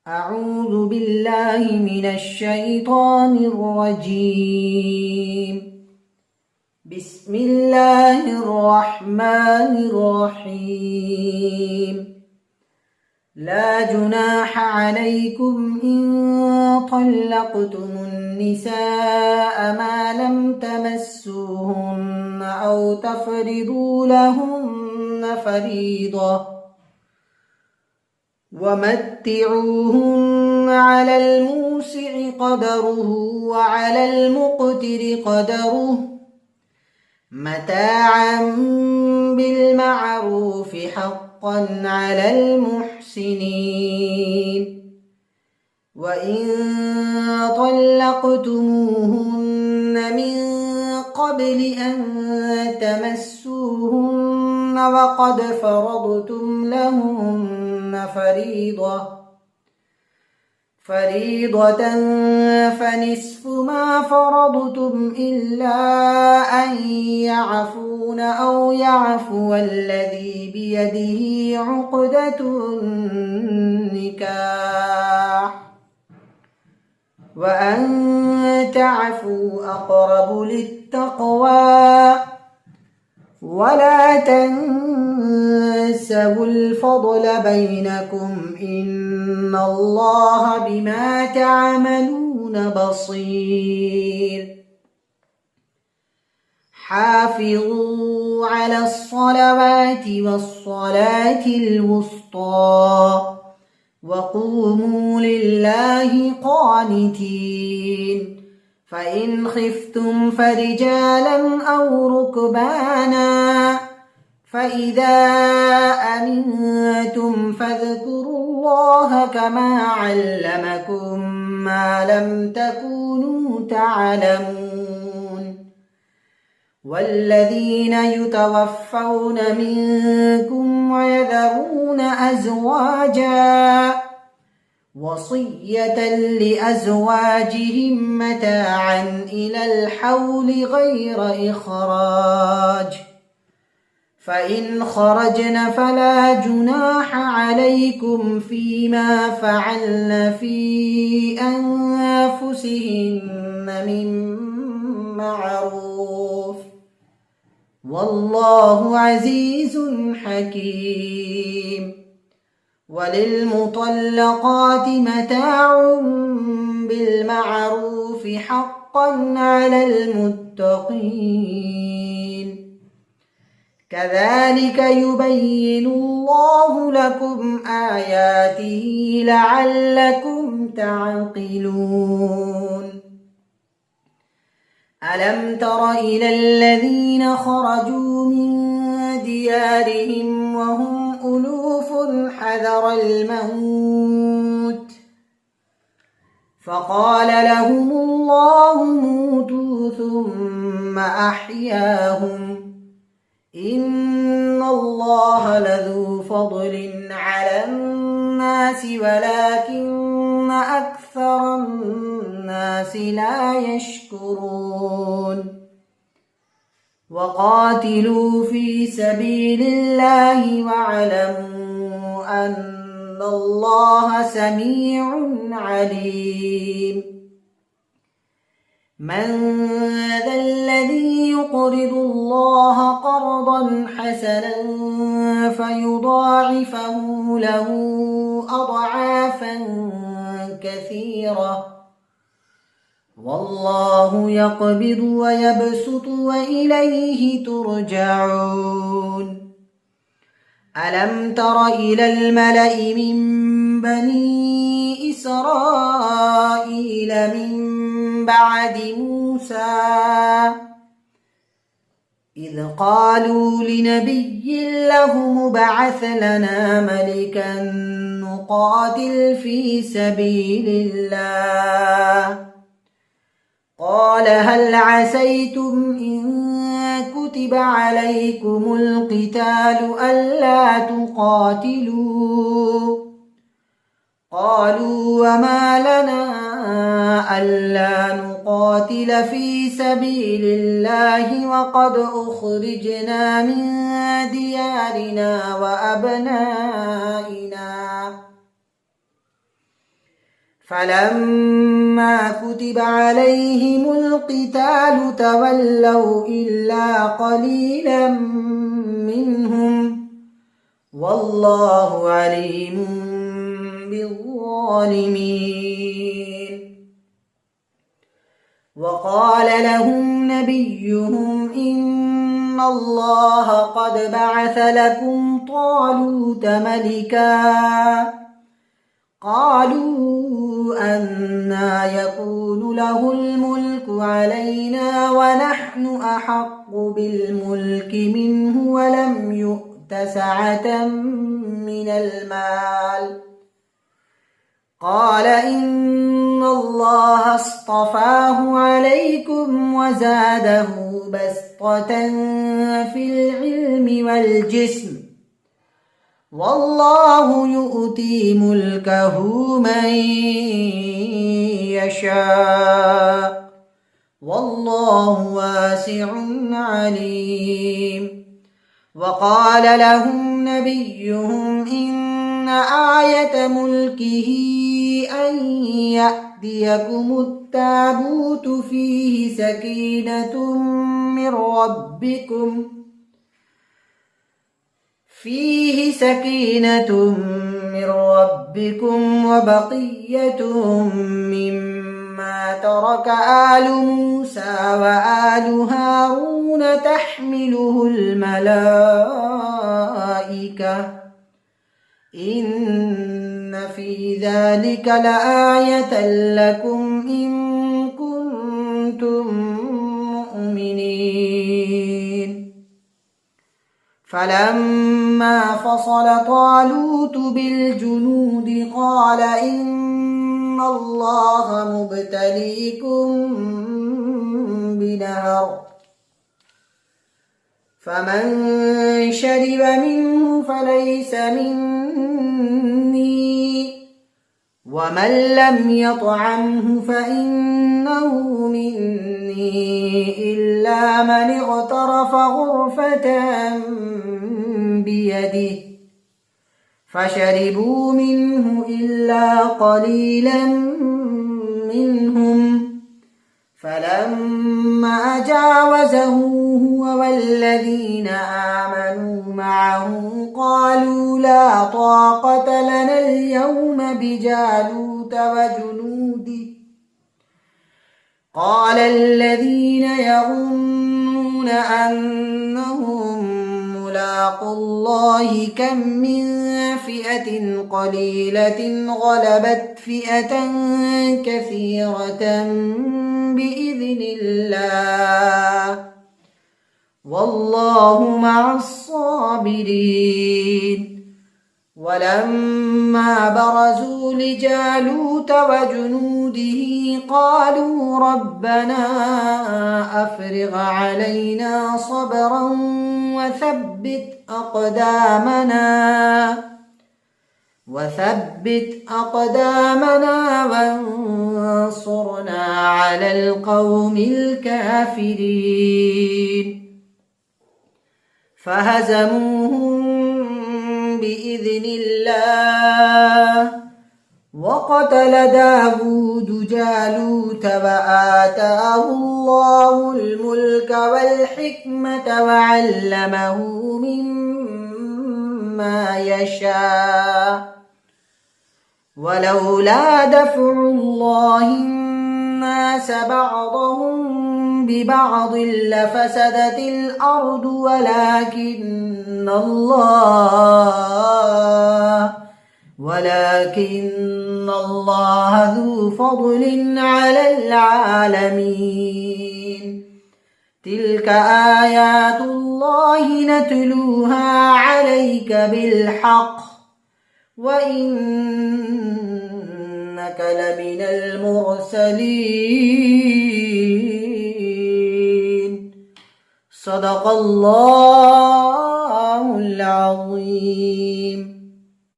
أعوذ بالله من الشيطان الرجيم. بسم الله الرحمن الرحيم. لا جناح عليكم إن طلقتم النساء ما لم تمسوهن أو تفرضوا لهن فريضة ومتعوهن على الموسع قدره وعلى المقتر قدره متاعا بالمعروف حقا على المحسنين. وإن طلقتموهن من قبل أن تمسوهن وقد فرضتم لهن فريضة فنصف ما فرضتم إلا أن يعفون أو يعفو الذي بيده عقدة النكاح وأن تعفوا أقرب للتقوى ولا تنسوا الفضل بينكم إن الله بما تعملون بصير. حافظوا على الصلوات والصلاة الوسطى وقوموا لله قانتين. فإن خفتم فرجالا أو ركبانا فإذا أمنتم فاذكروا الله كما علمكم ما لم تكونوا تعلمون. والذين يتوفون منكم ويذرون أزواجا وصية لأزواجهم متاعا إلى الحول غير إخراج فإن خرجن فلا جناح عليكم فيما فعلن في أنفسهن من معروف والله عزيز حكيم. وللمطلقات متاع بالمعروف حقا على المتقين. كذلك يبين الله لكم آياته لعلكم تعقلون. ألم تر إلى الذين خرجوا من ديارهم وهم ألوف حذر الموت فقال لهم الله موتوا ثم أحياهم إن الله لذو فضل على الناس ولكن أكثر الناس لا يشكرون. وقاتلوا في سبيل الله واعلموا أن الله سميع عليم. من ذا الذي يقرض الله قرضا حسنا فيضاعفه له أضعافا كثيرة والله يقبض ويبسط وإليه ترجعون. ألم تر إلى الملأ من بني إسرائيل من بعد موسى إذ قالوا لنبي له ابعث لنا ملكا نقاتل في سبيل الله قال هل عسيتم إن كتب عليكم القتال ألا تقاتلوا قالوا وما لنا ألا نقاتل في سبيل الله وقد أخرجنا من ديارنا وأبنائنا فلما كتب عليهم القتال تولوا إلا قليلا منهم والله عليم بالظالمين. وقال لهم نبيهم إن الله قد بعث لكم طالوت ملكا. قالوا أنى يكون له الملك علينا ونحن أحق بالملك منه ولم يؤت سعة من المال. قال إن الله اصطفاه عليكم وزاده بسطة في العلم والجسم والله يؤتي ملكه من يشاء والله واسع عليم. وقال لهم نبيهم إن آية ملكه أن يأتيكم التابوت فيه سكينة من ربكم وبقية مما ترك آل موسى وآل هارون تحمله الملائكة إن في ذلك لآية لكم إن كنتم مؤمنين. فلما فصل طالوت بالجنود قال إن الله مبتليكم بنهر فمن شرب منه فليس مني ومن لم يطعمه فإنه مني إلا من اغترف غرفة بيده فشربوا منه إلا قليلا منهم. فلما جاوزه هو والذين آمنوا معه قالوا لا طاقة لنا اليوم بجالوت وجنوده. قال الذين يظنون أنهم ملاقو الله كم من فئة قليلة غلبت فئة كثيرة بإذن الله والله مع الصابرين. ولما برزوا لجالوت وجنوده قالوا ربنا أفرغ علينا صبرا وثبت أقدامنا وانصرنا على القوم الكافرين. فهزموهم بإذن الله وقتل داود جالوت وآتاه الله الملك والحكمة وعلمه مما يشاء. ولولا دفع الله الناس بعضهم ببعض لفسدت الأرض ولكن الله ذو فضل على العالمين. تلك آيات الله نتلوها عليك بالحق وإنك لمن المرسلين. صدق الله العظيم.